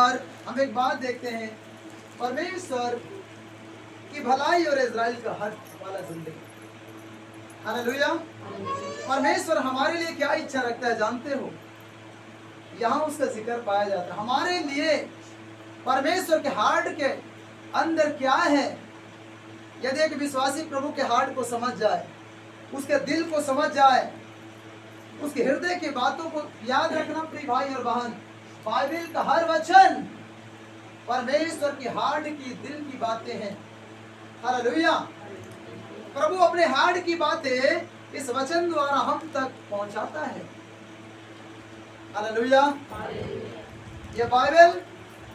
बार हम एक बात देखते हैं, परमेश्वर की भलाई और इजराइल का हक वाला जिंदगी। हालेलुया। परमेश्वर हमारे लिए क्या इच्छा रखता है जानते हो? यहाँ उसका जिक्र पाया जाता है। हमारे लिए परमेश्वर के हार्ट के अंदर क्या है, यदि एक विश्वासी प्रभु के हार्ट को समझ जाए, उसके दिल को समझ जाए, उसके हृदय की बातों को याद रखना प्रिय भाई और बहन, बाइबल का हर वचन परमेश्वर की हार्ट की दिल की बातें हैं। हालेलुया। प्रभु अपने हार्ट की बातें इस वचन द्वारा हम तक पहुंचाता है। हालेलुया। ये बाइबल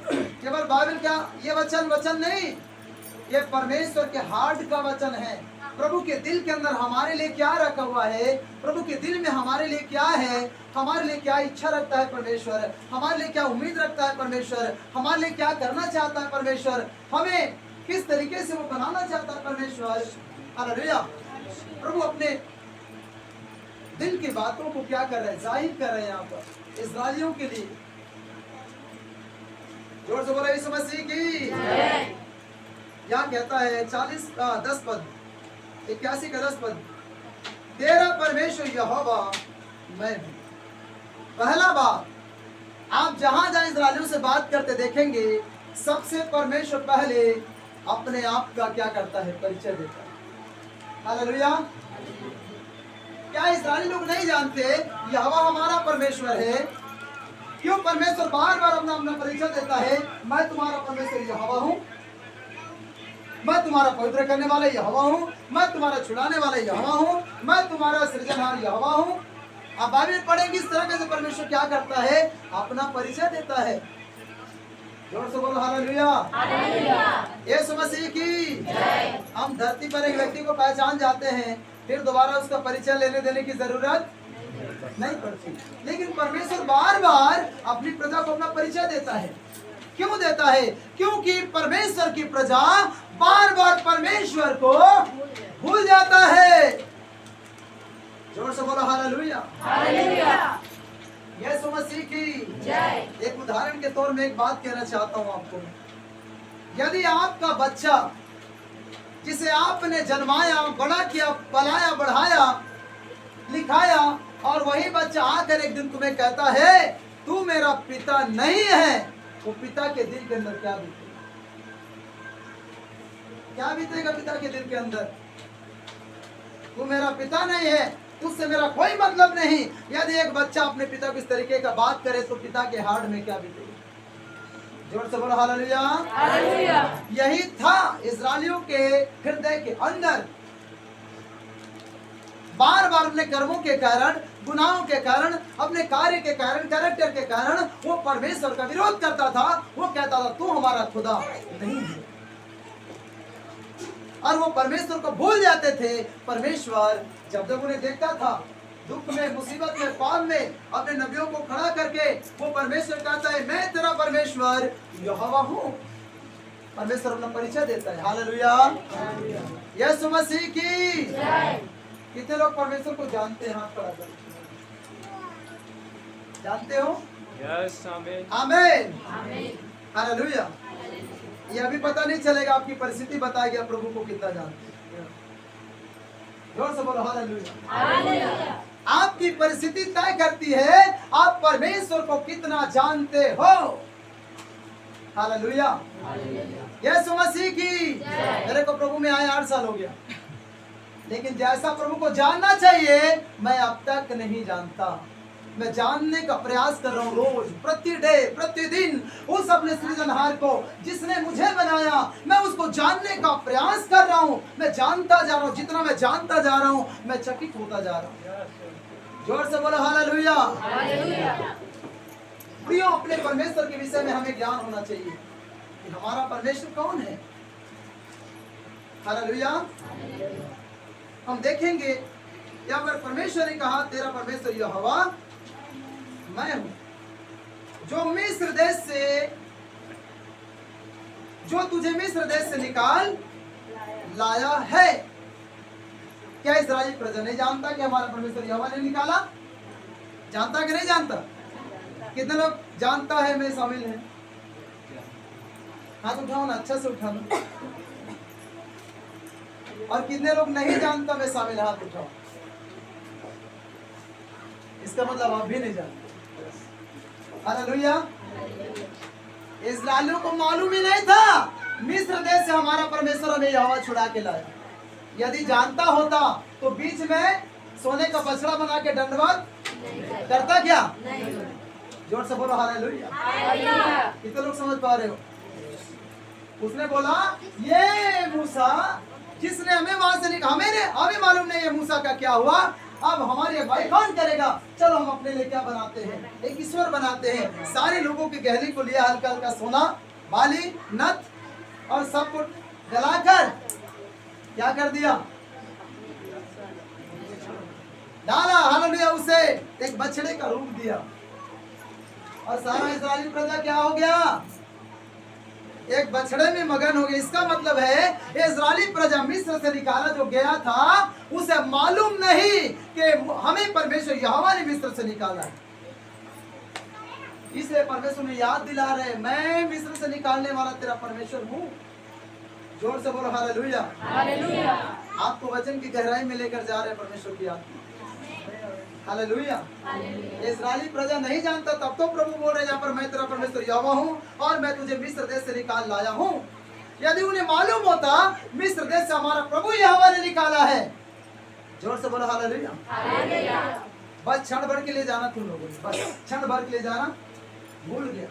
केवल बाइबल क्या, ये वचन नहीं, ये परमेश्वर के हार्ट का वचन है। प्रभु के दिल के अंदर हमारे लिए क्या रखा हुआ है, प्रभु के दिल में हमारे लिए क्या है, हमारे लिए क्या इच्छा रखता है परमेश्वर, हमारे लिए क्या उम्मीद रखता है परमेश्वर, हमारे लिए क्या करना चाहता है परमेश्वर, हमें किस तरीके से वो बनाना चाहता है परमेश्वर। हालेलुया। प्रभु अपने दिल की बातों को क्या कर रहे हैं, जाहिर कर रहे हैं यहाँ पर इस्राएलियों के लिए। जोर से बोला यीशु मसीह की। क्या कहता है 10 पद 81 का 10 पद, तेरा परमेश्वर यहोवा मैं हूं। पहला बात, आप जहां जहां इस्राएलियों से बात करते देखेंगे, सबसे परमेश्वर पहले अपने आप का क्या करता है, परिचय देता है। हालेलुया। क्या इस्राएली लोग नहीं जानते यहोवा हमारा परमेश्वर है? क्यों परमेश्वर बार बार अपना परिचय देता है, मैं तुम्हारा परमेश्वर यहोवा हूं, मैं तुम्हारा पवित्र करने वाला यहोवा हूं, मैं तुम्हारा छुड़ाने वाला यहोवा हूं, मैं तुम्हारा सृजनहार यहोवा हूं। आप बाइबल पढ़ेंगे इस तरह से परमेश्वर क्या करता है, अपना परिचय देता है। जोर से बोलो हालेलुया। यीशु मसीह की। हम धरती पर एक व्यक्ति को पहचान जाते हैं, फिर दोबारा उसका परिचय लेने देने की जरूरत नहीं पड़ती। लेकिन परमेश्वर बार बार अपनी प्रजा को अपना परिचय देता है। क्यों देता है? क्योंकि परमेश्वर की प्रजा बार बार परमेश्वर को भूल जाता है। जोर से बोलो हालेलुया। यीशु मसीह की जय। एक उदाहरण के तौर में एक बात कहना चाहता हूं आपको। यदि आपका बच्चा जिसे आपने जन्माया, बड़ा किया, पलाया, बढ़ाया, लिखाया, और वही बच्चा आकर एक दिन तुम्हें कहता है तू मेरा पिता नहीं है, वो पिता के दिल के अंदर क्या बीतेगा? क्या बीतेगा पिता के दिल के अंदर? तू मेरा पिता नहीं है, तुझसे मेरा कोई मतलब नहीं। यदि एक बच्चा अपने पिता को इस तरीके का बात करे तो पिता के हार्ट में क्या बीतेगा? जोर से बोलो हालेलुया। यही था इस्राएलियों के हृदय के अंदर। बार बार अपने कर्मों के कारण, गुनाहों के कारण, अपने कार्य के कारण, कैरेक्टर के कारण वो परमेश्वर का विरोध करता था। वो कहता था तू हमारा खुदा नहीं है, और वो परमेश्वर को भूल जाते थे। परमेश्वर जब जब उन्हें देखता था दुख में, मुसीबत में, पाप में, अपने नबियों को खड़ा करके वो परमेश्वर कहता है मैं तेरा परमेश्वर यहोवा हूं। परमेश्वर अपना परिचय देता है। हालेलुया। यीशु मसीह की। कितने लोग परमेश्वर को जानते हैं? हाथ खड़ा कर। जानते हो? यस, आमीन। आमीन। हालेलुया। ये अभी पता नहीं चलेगा, आपकी परिस्थिति बताएगी आप प्रभु को कितना जानते हैं। जोर से बोलो हालेलुया। आपकी परिस्थिति तय करती है आप परमेश्वर को कितना जानते हो। हालेलुया। यीशु मसीह की। मेरे को प्रभु में आए 8 साल हो गया, लेकिन जैसा प्रभु को जानना चाहिए मैं अब तक नहीं जानता। मैं जानने का प्रयास कर रहा हूँ रोज, प्रतिदिन उस अपने सृजनहार को जिसने मुझे बनाया, मैं उसको जानने का प्रयास कर रहा हूँ। मैं जानता जा रहा हूँ, जितना मैं जानता जा रहा हूँ मैं चकित होता जा रहा हूँ। जोर से बोलो हालेलुया। प्रियो, अपने परमेश्वर के विषय में हमें ज्ञान होना चाहिए कि हमारा परमेश्वर कौन है। हालेलुया। हम देखेंगे यहाँ पर परमेश्वर ने कहा तेरा परमेश्वर यहोवा मैं हूं, जो तुझे मिस्र देश से निकाल लाया है। क्या इस्राएली प्रजा नहीं जानता कि हमारा परमेश्वर यहोवा ने निकाला? जानता कि नहीं जानता? कितने लोग जानता है में शामिल है? हाथ उठाओ ना, अच्छा से उठा लो। और कितने लोग नहीं जानता मैं शामिल, हाथ उठाओ। इसका मतलब आप भी नहीं जानते। हालेलुया। इस्राएलियों को मालूम ही नहीं था मिस्र देश से हमारा परमेश्वर हमें यहोवा छुड़ा के लाया। यदि जानता होता तो बीच में सोने का बछड़ा बना के दंडवत करता क्या? जोर से बोलो हालेलुया। कितने लोग समझ पा रहे हो? उसने बोला ये मूसा जिसने हमें वहां से निकाला, हमें मालूम नहीं है मूसा का क्या हुआ। अब हमारी अगुवाई कौन करेगा? चलो हम अपने लिए क्या बनाते हैं, एक ईश्वर बनाते हैं। सारे लोगों की गहरी को लिया, हल्का हल्का सोना, बाली, नथ और सब कुछ गलाकर क्या कर दिया? डाला। हालेलुया। उसे एक बछड़े का रूप दिया और सारा इस्राएली प्रजा क्या हो गया? एक बछड़े में मगन हो गए। इसका मतलब है इस्राएली प्रजा मिस्र से निकाला जो गया था उसे मालूम नहीं कि हमें परमेश्वर यहोवा ने मिस्र से निकाला है। इसलिए परमेश्वर ने याद दिला रहे, मैं मिस्र से निकालने वाला तेरा परमेश्वर हूँ। जोर से बोलो हालेलुया। हालेलुया। आपको वचन की गहराई में लेकर जा रहे हैं परमेश्वर की याद। हालेलुया। इस्राएली प्रजा नहीं जानता, तब तो प्रभु बोल रहे यहाँ पर, मैं तेरा परमेश्वर यहोवा हूँ और मैं तुझे मिस्र देश से निकाल लाया हूँ। यदि उन्हें मालूम होता मिस्र देश से हमारा प्रभु यहोवा ने निकाला है। जोर से बोलो हालेलुया। बस क्षण भर के लिए जाना तुम लोगों ने, बस क्षण भर के लिए जाना भूल गया।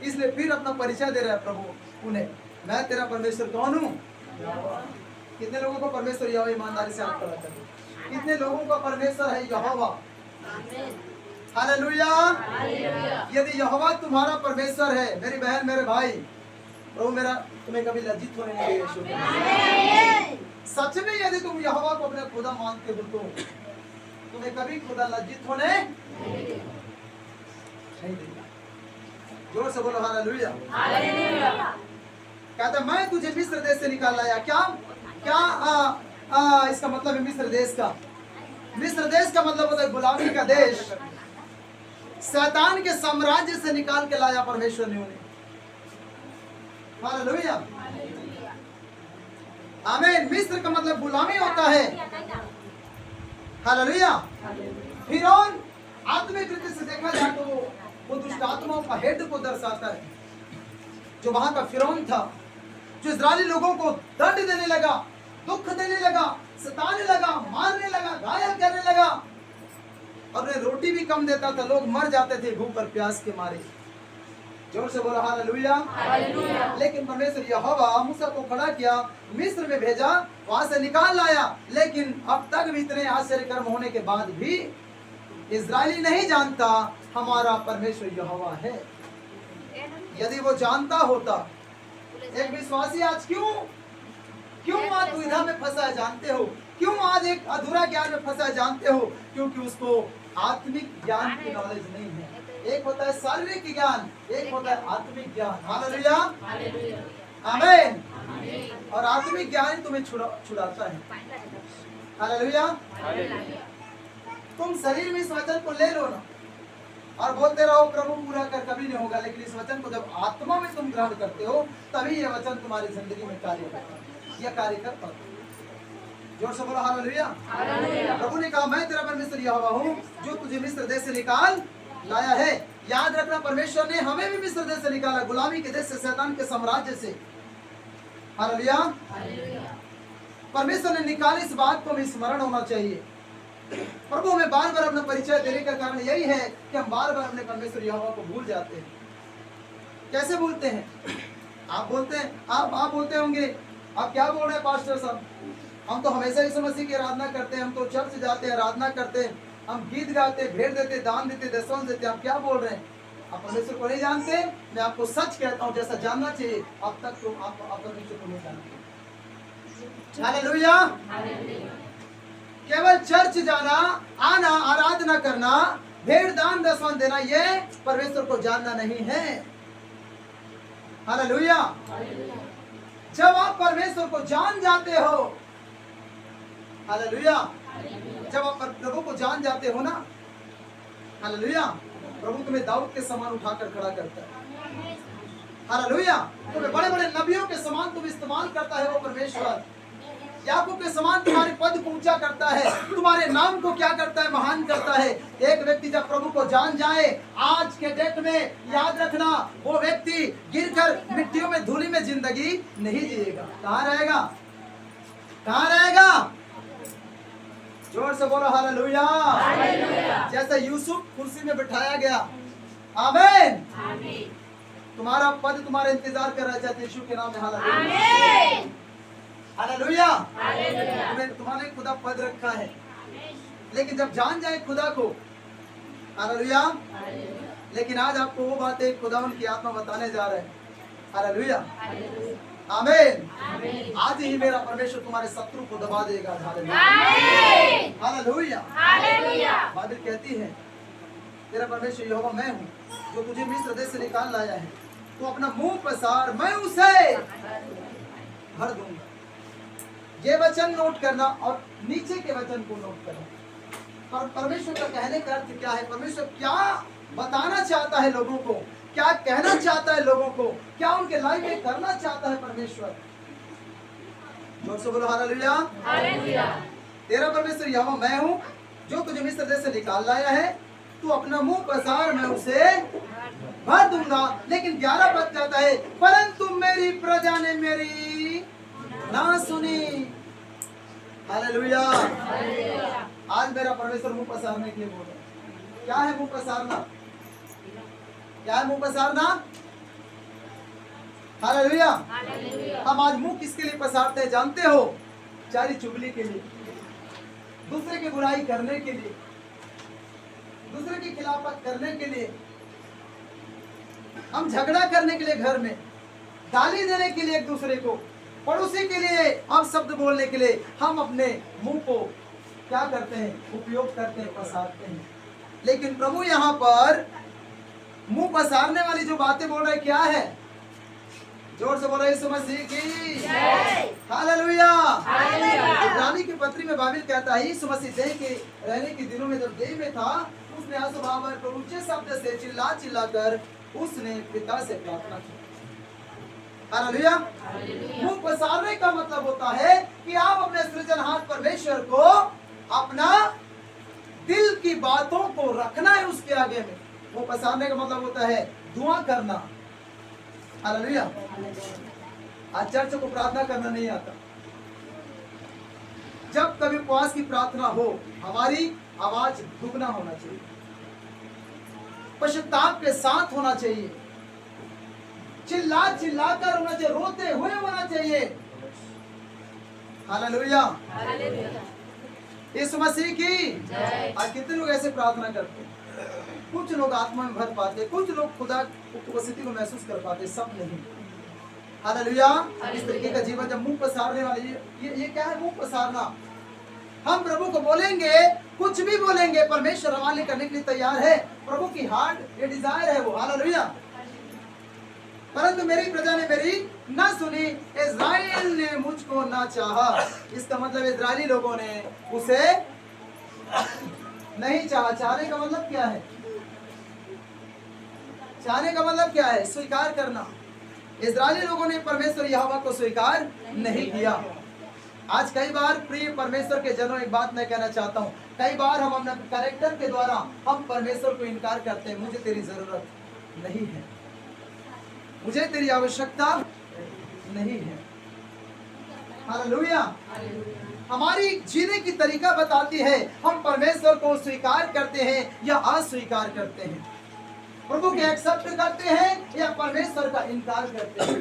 इसलिए फिर अपना परिचय दे रहा है प्रभु उन्हें, मैं तेरा परमेश्वर कौन हूँ। कितने लोगों को परमेश्वर यहोवा ईमानदारी से हाथ खड़ा कर? कितने लोगों का परमेश्वर है यहोवा? हालेलुया। यदि यहोवा तुम्हारा परमेश्वर है मेरी बहन मेरे भाई, प्रभु मेरा तुम्हें कभी लज्जित होने नहीं देगा। सच में यदि तुम यहोवा को अपना खुदा मानते हो तो तुम्हें कभी खुदा लज्जित होने नहीं देगा। जोर से बोलो हालेलुया। कहता मैं तुझे मिस्र देश से निकाल लाया। क्या क्या इसका मतलब है मिस्र देश का? मिस्र देश का मतलब होता है गुलामी का देश। शैतान के साम्राज्य से निकाल के लाया परमेश्वर ने उन्हें। हालेलुया। आमीन। मिस्र का मतलब गुलामी होता है। हालेलुया। फिरौन आत्मिक रीति से देखा जाए तो वो दुष्ट आत्माओं का हेड को दर्शाता है, जो वहां का फिरौन था, जो इस्राएली लोगों को दंड देने लगा, दुख देने लगा, सताने लगा, मारने लगा, घायल करने लगा और उन्हें रोटी भी कम देता था। लोग मर जाते थे भूख और प्यास के मारे। जोर से बोलो हालेलुया। लेकिन परमेश्वर यहोवा मूसा को खड़ा किया, मिस्र में भेजा, वहां से निकाल लाया। लेकिन अब तक भी इतने आश्चर्य कर्म होने के बाद भी इस्राएली नहीं जानता हमारा परमेश्वर यहोवा है। यदि वो जानता होता, एक विश्वासी आज क्यों आज दुविधा में फंसा है जानते हो? क्यों आज एक अधूरा ज्ञान में फंसा है जानते हो? क्योंकि उसको आत्मिक ज्ञान की नॉलेज नहीं है। एक होता है शारीरिक ज्ञान, एक होता है आत्मिक ज्ञान। हालेलुया। आमीन। और आत्मिक ज्ञान तुम्हें छुड़ाता है। हालेलुया। तुम शरीर में इस वचन को ले लो ना और बोलते रहो प्रभु पूरा कर, कभी नहीं होगा। लेकिन इस वचन को जब आत्मा में तुम ग्रहण करते हो तभी यह वचन तुम्हारी जिंदगी में कार्य करता है, यह कार्य करता है। जोर से बोलो हालेलुया। प्रभु ने कहा मैं तेरा परमेश्वर यहोवा हूँ जो तुझे मिस्र देश से निकाल लाया है। याद रखना परमेश्वर ने हमें भी मिस्र देश से निकाला, गुलामी के देश से, शैतान के साम्राज्य से। हालेलुया। परमेश्वर ने निकाली, इस बात को हमें स्मरण होना चाहिए। प्रभु हमें बार बार अपना परिचय देने का कारण यही है कि हम बार बार अपने परमेश्वर यहोवा को भूल जाते हैं। कैसे भूलते हैं? आप बोलते होंगे, आप क्या बोल रहे हैं पास्टर साहब? हम तो हमेशा यीशु मसीह की आराधना करते हैं, हम तो चर्च जाते हैं, आराधना करते हैं, हम गीत गाते, भेंट देते, दान देते, दशम देते। आप क्या बोल रहे हैं? आप परमेश्वर को नहीं जानते? मैं आपको सच कहता हूँ, जैसा जानना चाहिए अब तक तुम आप परमेश्वर को नहीं जानते। हालेलुया। केवल चर्च जाना, आना, आराधना करना, भेंट दान दशम देना, ये परमेश्वर को जानना नहीं है। हालेलुया। जब आप परमेश्वर को जान जाते हो, हालेलुया, जब आप प्रभु को जान जाते हो ना, हालेलुया, प्रभु तुम्हें दाऊद के समान उठाकर खड़ा करता है। हालेलुया। तुम्हें बड़े बड़े नबियों के समान तुम इस्तेमाल करता है वो परमेश्वर। याकूब के समान तुम्हारे पद को ऊंचा करता है, तुम्हारे नाम को क्या करता है, महान करता है। एक व्यक्ति जब प्रभु को जान जाए, आज के डेट में याद रखना, वो व्यक्ति गिरकर मिट्टियों में धूली में जिंदगी नहीं जिएगा। कहाँ रहेगा? कहाँ रहेगा? जोर से बोलो हालेलुया। जैसे यूसुफ कुर्सी में बिठाया गया, आमीन। तुम्हारा पद तुम्हारा इंतजार कर रहा है यीशु के नाम में। Hallelujah, hallelujah. तुम्हारे खुदा पद रखा है, लेकिन जब जान जाए खुदा को, हालेलुया। लेकिन आज आपको वो बातें खुदा उनकी आत्मा बताने जा रहे हैं। हालेलुया, आमीन। आज ही मेरा परमेश्वर तुम्हारे शत्रु को दबा देगा। Hallelujah, hallelujah. बाइबल कहती है तेरा परमेश्वर यहोवा मैं हूँ जो तुझे मिस्र देश से निकाल लाया है। तो अपना मुंह पसार, मैं उसे भर दूंगा। ये वचन नोट करना और नीचे के वचन को नोट करना। और परमेश्वर का कहने का अर्थ क्या है? परमेश्वर क्या बताना चाहता है लोगों को, क्या कहना चाहता है लोगों को, क्या उनके लाइफ में करना चाहता है परमेश्वर। जोर से बोलो हालेलुया, हालेलुया। तेरा परमेश्वर यहोवा मैं हूँ जो तुझे मिस्र देश से निकाल लाया है। तू अपना मुंह पसार, मैं उसे भर दूंगा। लेकिन 11 पद कहता है, परंतु मेरी प्रजा ने मेरी ना सुनी। हालेलुया। आज मेरा परमेश्वर मुंह पसारने के लिए बोल रहा है। क्या है मुंह पसारना? क्या है मुंह पसारना? हालेलुया। हम आज मुंह किसके लिए पसारते हैं जानते हो? चारी चुगली के लिए, दूसरे की बुराई करने के लिए, दूसरे की खिलाफत करने के लिए, हम झगड़ा करने के लिए, घर में गाली देने के लिए एक दूसरे को, पड़ोसी के लिए हम शब्द बोलने के लिए हम अपने मुंह को क्या करते हैं? उपयोग करते हैं, पसारते हैं। लेकिन प्रभु यहाँ पर मुंह पसारने वाली जो बातें बोल रहे क्या है? जोर से बोलो यीशु मसीह की जय। हालेलुया। इब्रानी की पत्री में बाइबल कहता है यीशु मसीह देह के रहने के दिनों में जब देह में था, उसने आसुभाव पर ऊंचे शब्द से चिल्ला चिल्ला कर उसने पिता से प्रार्थना की। हालेलुया। मुंह पसारने का मतलब होता है कि आप अपने सृजनहार परमेश्वर को अपना दिल की बातों को रखना है उसके आगे में। मुंह पसारने का मतलब होता है दुआ करना। हालेलुया। आज चर्च को प्रार्थना करना नहीं आता। जब कभी उपवास की प्रार्थना हो, हमारी आवाज दुगना होना चाहिए, पश्चाताप के साथ होना चाहिए, चिल्ला चिल्ला कर होना चाहिए, रोते हुए होना चाहिए। हालेलुया। यीशु मसीह की आज कितने लोग ऐसे प्रार्थना करते हैं? कुछ लोग आत्मा में भर पाते, कुछ लोग खुदा उपस्थिति को महसूस कर पाते, सब नहीं। हालेलुया। इस तरीके का जीवन जब मुंह पसारने वाले, ये क्या है मुंह पसारना? हम प्रभु को बोलेंगे, कुछ भी बोलेंगे, परमेश्वर हमारे करने के लिए तैयार है। प्रभु की हार्ट, ये डिजायर है वो। हालेलुया। परंतु मेरी प्रजा ने मेरी ना सुनी, इज़राइल ने मुझको ना चाहा। इसका मतलब इज़राइली लोगों ने उसे नहीं चाहा। चाहने का मतलब क्या है? चाहने का मतलब क्या है? स्वीकार करना। इज़राइली लोगों ने परमेश्वर यहोवा को स्वीकार नहीं किया। आज कई बार प्रिय परमेश्वर के जनों, एक बात मैं कहना चाहता हूँ, कई बार हम अपने कैरेक्टर के द्वारा हम परमेश्वर को इनकार करते हैं। मुझे तेरी जरूरत नहीं है, मुझे तेरी आवश्यकता नहीं है। हालेलुया। हमारी जीने की तरीका बताती है हम परमेश्वर को स्वीकार करते हैं या अस्वीकार करते हैं, प्रभु के एक्सेप्ट करते हैं या परमेश्वर का इनकार करते हैं।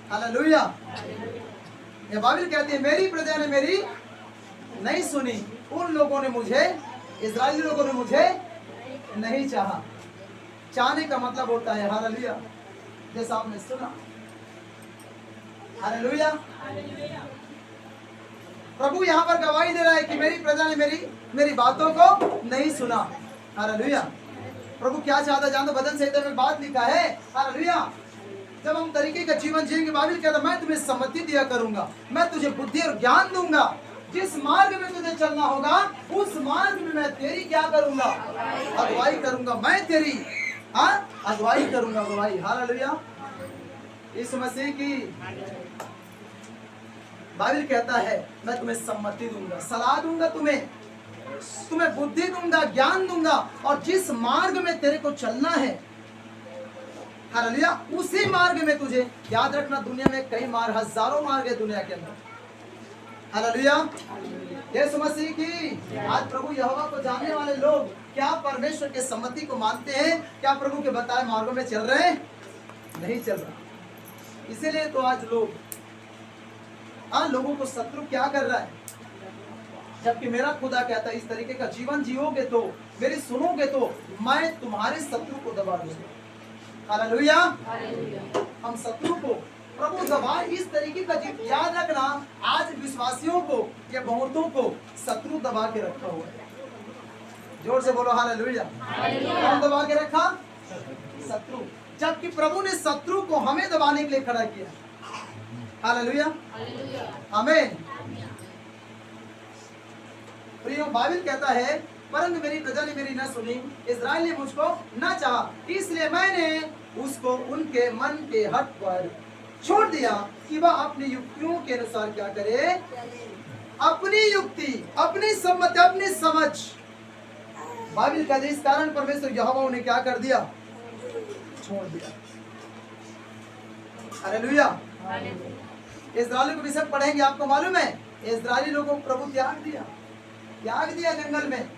हालेलुया। ये बाइबल कहती है मेरी प्रजा ने मेरी नहीं सुनी, उन लोगों ने मुझे, इज़राइली लोगों ने मुझे नहीं चाहा। चाहने का मतलब होता है, हालेलुया, जैसा आपने सुना। हालेलुया। प्रभु यहाँ पर गवाही दे रहा है कि मेरी प्रजा ने मेरी बातों को नहीं सुना। हालेलुया। प्रभु क्या चाहता जान दो, भजन संहिता में बात लिखा है। हालेलुया। जब हम तरीके का जीवन जिएंगे, बाइबल कहता है मैं तुम्हें सम्मति दिया करूंगा, मैं तुझे बुद्धि और ज्ञान दूंगा, जिस मार्ग में तुझे चलना होगा उस मार्ग में मैं तेरी क्या करूंगा? अगुवाई करूंगा। मैं तेरी अगुवाई करूंगा, अगुवाई। हालेलुया, यीशु मसीह की। बाइबल कहता है मैं तुम्हें सम्मति दूंगा, सलाह दूंगा, तुम्हें बुद्धि दूंगा, ज्ञान दूंगा, और जिस मार्ग में तेरे को चलना है, हालेलुया, उसी मार्ग में तुझे, याद रखना दुनिया में कई मार्ग, हजारों मार्ग है दुनिया के अंदर। हालेलुया, यीशु मसीह की। आज प्रभु यहोवा को जानने वाले लोग क्या परमेश्वर के सम्मति को मानते हैं? क्या प्रभु के बताए मार्गों में चल रहे हैं? नहीं चल रहा। इसीलिए तो आज लोगों को शत्रु क्या कर रहा है? जबकि मेरा खुदा कहता है इस तरीके का जीवन जियोगे तो, मेरी सुनोगे तो मैं तुम्हारे शत्रु को दबा दूंगा। हालेलुया, हम शत्रु को प्रभु दबा इस तरीके का जीवन। याद रखना, आज विश्वासियों को या बहुतों को शत्रु दबा के रखा हुआ है। जोर से बोलो हालेलुया। कौन दबा के रखा? शत्रु। जबकि प्रभु ने शत्रु को हमें दबाने के लिए खड़ा किया। हालेलुया, आमीन। प्रियो, बाइबल कहता है परंतु मेरी प्रजा ने मेरी न सुनी, इस्राएल ने मुझको न चाहा, इसलिए मैंने उसको उनके मन के हट पर छोड़ दिया कि वह अपनी युक्तियों के अनुसार क्या करे, अपनी युक्ति, अपनी सम्मति, अपनी समझ। बाइबल कहते इस कारण परमेश्वर यहोवा उन्हें क्या कर दिया? छोड़ दिया। हालेलुया। इस्राएली को भी सब पढ़ेंगे, आपको मालूम है इस्राएली लोगों को प्रभु त्याग दिया जंगल में।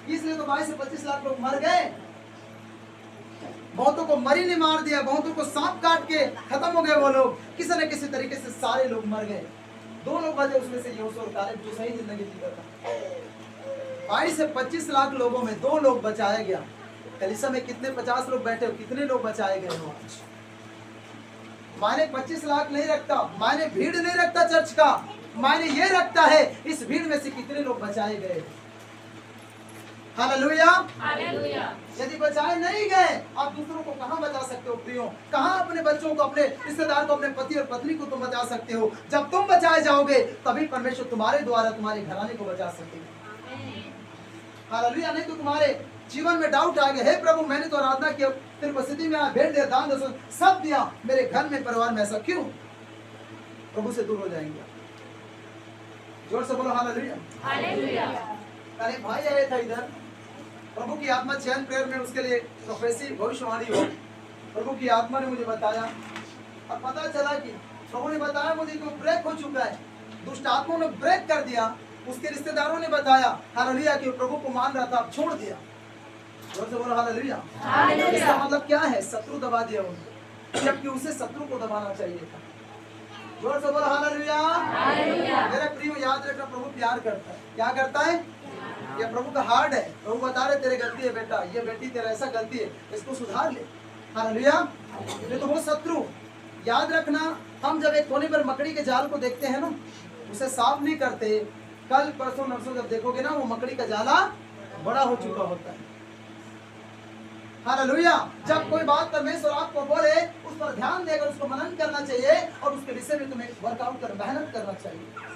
इसलिए तो 22 से 25 लाख लोग मर गए। बहुतों को मरी ने मार दिया, बहुतों को सांप काट के खत्म हो गए वो लोग। किसी न किसी तरीके से सारे लोग मर गए। 2 लोग बचे उसमें से यहोशू और कालेब जो सही जिंदगी जीता था। 22 से 25 लाख लोगों में 2 लोग बचाया गया। कलीसिया में कितने 50 लोग बैठे हो, कितने लोग बचाए गए हो? आज मायने 25 लाख नहीं रखता, मायने भीड़ नहीं रखता चर्च का, मायने ये रखता है इस भीड़ में से कितने लोग बचाए गए। Hallelujah, hallelujah. यदि बचाए नहीं गए, आप दूसरों को कहां बचा सकते हो प्रियो? कहां अपने बच्चों को, अपने रिश्तेदार को, अपने पति और पत्नी को तुम बचा सकते हो? जब तुम बचाए जाओगे तभी परमेश्वर तुम्हारे द्वारा तुम्हारे घराने को बचा सकेगा। हालेलुया। नहीं तो तुम्हारे जीवन में डाउट आ गया, हे प्रभु मैंने तो आराधना किया, तेरी उपस्थिति में आया, भेंट दिया, दान दसों सब दिया, मेरे घर में परिवार में ऐसा क्यों? प्रभु से दूर हो जाएंगे। जोर से बोलो हालेलुया, हालेलुया। अरे भाई आया था इधर, प्रभु की आत्मा चैन प्रेयर में उसके लिए प्रोफेसी भविष्यवाणी हो। प्रभु की आत्मा ने मुझे बताया और पता चला कि प्रभु ने बताया मुझे कि वो ब्रेक हो चुका है, दुष्ट आत्माओं ने ब्रेक कर दिया। उसके रिश्तेदारों ने बताया हालेलुया कि प्रभु को मान रहा था, अब छोड़ दिया। जोर से बोलो हालेलुया, हालेलुया। इसका मतलब क्या है? शत्रु दबा दिया उनको, जबकि उसे शत्रु को दबाना चाहिए था। जोर से बोलो हालेलुया, हालेलुया। मेरे प्रियो याद रखना, प्रभु प्यार करता है। क्या करता है? ये प्रभु का हार्ट है। प्रभु बता रहे तेरे गलती है बेटा, ये बेटी तेरा ऐसा गलती है, इसको सुधार ले। हालेलुया। ये तो वो शत्रु, याद रखना, हम जब एक कोने पर मकड़ी के जाल को देखते हैं ना, उसे साफ नहीं करते, कल परसों नरसों जब देखोगे ना, वो मकड़ी का जाला बड़ा हो चुका होता है। हालेलुया। जब कोई बात परमेश्वर आपको बोले, उस पर ध्यान देकर उसको मनन करना चाहिए और उसके विषय में तुम्हें वर्कआउट कर, मेहनत करना चाहिए।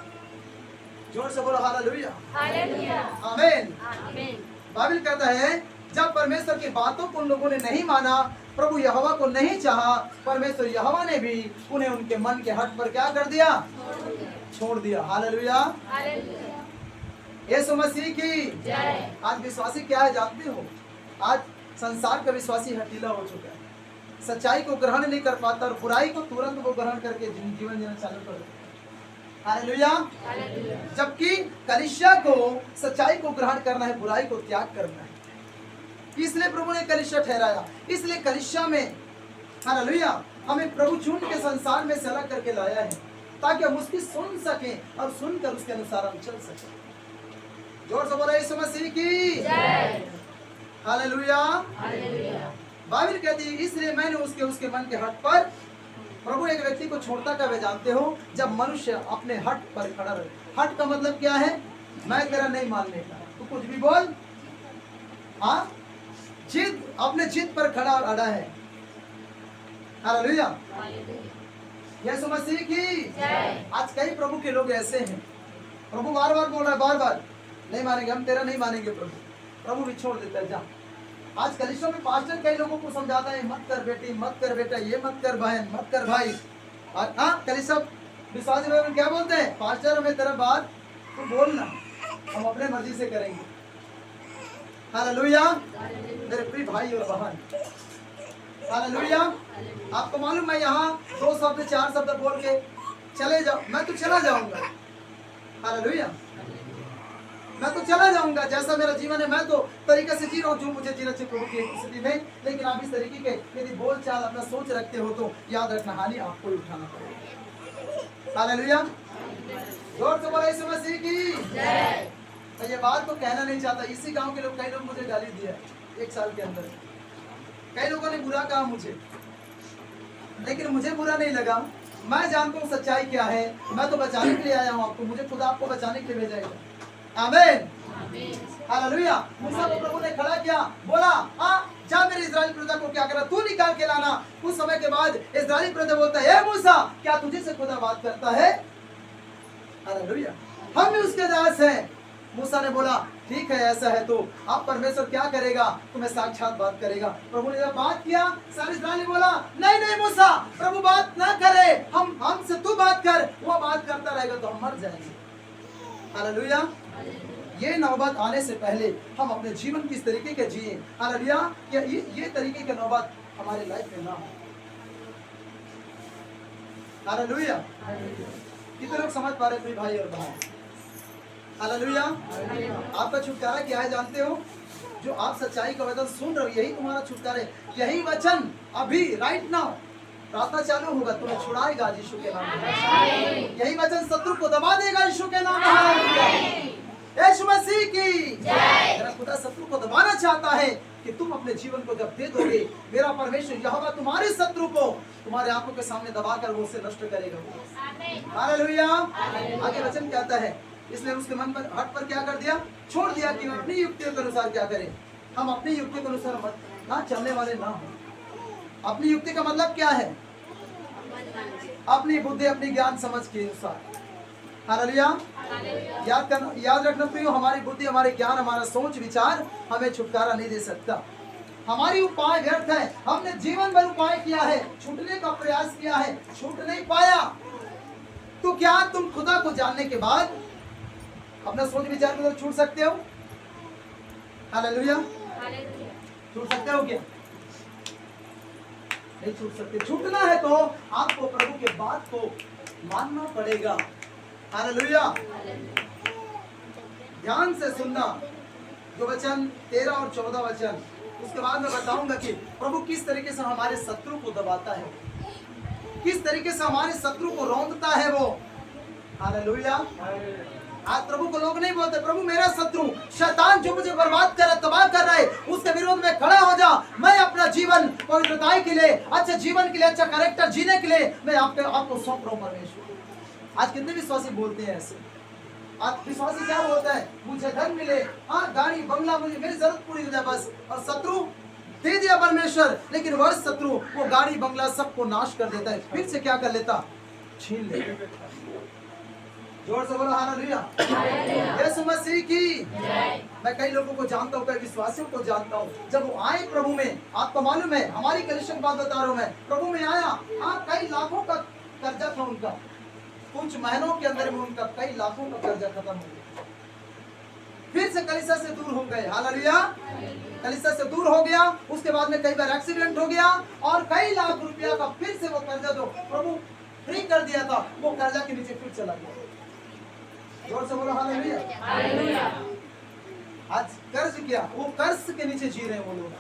जोर से बोलो हालेलुया, हालेलुया, आमीन, आमीन। बाइबल कहता है जब परमेश्वर की बातों को उन लोगों ने नहीं माना, प्रभु यहोवा को नहीं चाहा, परमेश्वर यहोवा ने भी उन्हें उनके मन के हट पर क्या कर दिया? छोड़ दिया। Hallelujah, hallelujah. यीशु मसीह की जय। आज विश्वासी क्या है जानते हो? आज संसार का विश्वासी हठीला हो चुका है, सच्चाई को ग्रहण नहीं कर पाता और बुराई को तुरंत वो ग्रहण करके जीवन जीना चालू कर देता है। Hallelujah, hallelujah. जबकि कलीसिया को सच्चाई को ग्रहण करना है, बुराई को त्याग करना है। इसलिए प्रभु ने कलीसिया ठहराया, इसलिए कलीसिया में हालेलुया हमें प्रभु चुन के संसार में से अलग करके लाया है, ताकि हम उसकी सुन सकें और सुनकर उसके अनुसार हम चल सकें। जोर से बोलो यीशु मसीह की जय। Hallelujah, hallelujah. बाइबल कहती है इसलिए मैंने उसके मन के हट पर, प्रभु एक व्यक्ति को छोड़ता कब है जानते हो? जब मनुष्य अपने हट पर खड़ा रहे। हट का मतलब क्या है? मैं तेरा नहीं मानने का, तू कुछ भी बोल। हाँ, जिद, अपने जिद पर खड़ा और अड़ा है। हालेलुया, यीशु मसीह की जय। आज कई प्रभु के लोग ऐसे हैं, प्रभु बार बार बोल रहा है, बार बार नहीं मानेंगे, हम तेरा नहीं मानेंगे प्रभु। प्रभु भी छोड़ देता है, जा आज कलीसिया में पास्टर कई लोगों को समझाता है, मत कर बेटी, मत कर बेटा, ये मत कर बहन, मत कर भाई। और हाँ, कलीसिया विश्वासी भाई क्या बोलते हैं, पास्टर हमें तेरा बात तू बोलना, हम अपने मर्जी से करेंगे। हालेलुया मेरे प्रिय भाई और बहन, हालेलुया। आपको मालूम मैं यहाँ 2 शब्द 4 शब्द बोल के चले जाऊँ, मैं तो चला जाऊंगा। हालेलुया मैं तो चला जाऊंगा, जैसा मेरा जीवन है मैं तो तरीके से जी रहा हूँ जो मुझे जीना चाहिए प्रभु की स्थिति में। लेकिन आप इस तरीके के यदि बोल चाल अपना सोच रखते हो तो याद रखना हानि आपको ही उठाना पड़ेगा। हालेलुया जोर से बोला यीशु मसीह की जय। मैं ये बात तो कहना नहीं चाहता, इसी गांव के लोग कई लोग मुझे गाली दिया 1 साल के अंदर, कई लोगों ने बुरा कहा मुझे, लेकिन मुझे बुरा नहीं लगा। मैं जानता हूँ सच्चाई क्या है, मैं तो बचाने के लिए आया हूँ आपको, मुझे खुदा आपको बचाने के लिए भेजा। आमीन हालेलुया। मूसा को प्रभु ने खड़ा किया, बोला जा मेरे इस्राएली प्रजा को क्या करा, तू निकाल के लाना। कुछ समय के बाद इस्राएली प्रजा बोलता है, मूसा क्या तुझे से खुदा बात करता है? हालेलुया हम भी उसके दास हैं। मूसा ने बोला ठीक है ऐसा है तो अब परमेश्वर क्या करेगा, तुम्हें साक्षात बात करेगा। प्रभु ने जब बात किया, सारे इस्राएली बोला नहीं नहीं मूसा, प्रभु बात ना करे, हमसे तू बात कर, वो बात करता रहेगा तो हम मर जाएंगे। हालेलुया ये नौबत आने से पहले हम अपने जीवन किस तरीके के जिए। हालेलुया ये तरीके के नौबत हमारे लाइफ में ना हो। हालेलुया कितने लोग समझ पा रहे प्रिय भाई और बहन? हालेलुया आपका छुटकारा क्या है जानते हो? जो आप सच्चाई का वचन सुन रहे हो यही तुम्हारा छुटकारा है। यही वचन अभी राइट नाउ प्रार्थना चालू होगा, तुम्हें छुड़ाएगा यीशु के नाम में। यही वचन शत्रु को दबा देगा यीशु के नाम में। यीशु मसीह की जय। मेरा खुदा शत्रु को दबाना चाहता है कि तुम अपने जीवन को जब दे दोगे, मेरा परमेश्वर यहोवा तुम्हारे शत्रु को तुम्हारे आंखों के सामने दबाकर वो उसे नष्ट करेगा। हालेलुया आगे वचन कहता है, इसलिए उसके मन पर हट पर क्या कर दिया, छोड़ दिया कि अपनी युक्तियों के अनुसार क्या करें। हम अपनी युक्ति के अनुसार मत ना चलने वाले ना हो। अपनी युक्ति का मतलब क्या है? अपनी बुद्धि अपनी ज्ञान समझ के अनुसार। हालेलुया याद रखना प्रियो, हमारी बुद्धि हमारे ज्ञान हमारा सोच विचार हमें छुटकारा नहीं दे सकता। हमारी उपाय व्यर्थ है। हमने जीवन भर उपाय किया है, छूटने का प्रयास किया है, छूट नहीं पाया। तो क्या तुम खुदा को जानने के बाद अपना सोच विचार को छूट सकते हो? हालेलुया छूट सकते हो क्या? नहीं छूट सकते। छूटना है तो आपको प्रभु के बात को मानना पड़ेगा। हालेलुया ध्यान से सुनना जो वचन 13 और 14 वचन, उसके बाद मैं बताऊंगा कि प्रभु किस तरीके से हमारे शत्रु को दबाता है, किस तरीके से हमारे शत्रु को रौंदता है वो। हालेलुया आज प्रभु को लोग नहीं बोलते प्रभु मेरा शत्रु शैतान जो मुझे बर्बाद कर तबाह कर रहा है उसके विरोध में खड़ा हो जा। मैं अपना जीवन पवित्रता के लिए, अच्छे जीवन के लिए, अच्छा कैरेक्टर जीने के लिए मैं आपको सौंप रहा हूं परमेश्वर। आज कितने विश्वासी बोलते हैं ऐसे? आज विश्वासी क्या बोलता है, मुझे धन मिले, हाँ गाड़ी बंगला, मुझे मेरी जरूरत पूरी हो जाए बस। और शत्रु दे दिया परमेश्वर, लेकिन वह शत्रु वो गाड़ी बंगला सबको नाश कर देता है, फिर से क्या कर लेता, छीन लेता। जोर से बोलो हालेलुया यीशु मसीह की जय। मैं कई लोगों को जानता हूँ, कई विश्वासियों को जानता हूँ, जब वो आए प्रभु में, आपको मालूम है हमारी कलीसिया बात बता रहा हूँ मैं, प्रभु में आया, हाँ कई लाखों का कर्जा था उनका, कुछ महीनों के अंदर में उनका कई लाखों का कर्जा खत्म हो गया, फिर से कलीसिया से दूर हो गए। हालेलुया कलीसिया से दूर हो गया, उसके बाद में कई बार एक्सीडेंट हो गया और कई लाख रुपया का फिर से वो कर्जा जो प्रभु फ्री कर दिया था वो कर्जा के नीचे फिर चला गया। जोर से बोलो हालेलुया आज कर्ज किया, वो कर्ज के नीचे जी रहे हैं वो लोग।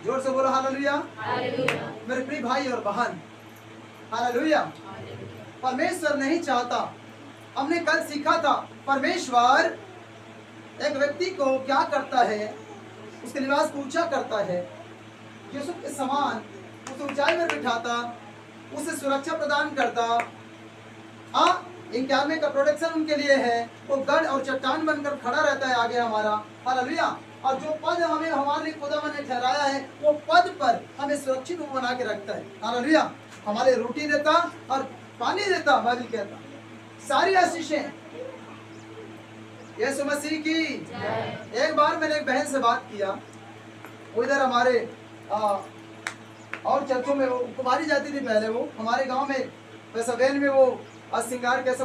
जोर से बोलो हालेलुया मेरे प्रिय भाई और बहन। हालेलुया परमेश्वर नहीं चाहता, हमने कल सीखा था परमेश्वर एक व्यक्ति को क्या करता है, उसके लिबास को ऊंचा करता है, यूसुफ के समान उसे ऊंचाई में बिठाता, उसे सुरक्षा प्रदान करता। हाँ 91 का प्रोटेक्शन उनके लिए है, वो गढ़ और चट्टान बनकर खड़ा रहता है आगे हमारा। हालेलुया और जो पद हमें हमारे लिए खुदा ने ठहराया है वो पद पर हमें सुरक्षित बना के रखता है। हालेलुया हमारे रोटी देता और पानी देता, बाइबल कहता सारी आशीषें यीशु मसीह की। एक बार मैंने एक बहन से बात किया, उधर हमारे और चर्चों में वो कुमारी जाती थी पहले, वो हमारे गांव में वैसा वैन में वो श्रृंगार कैसा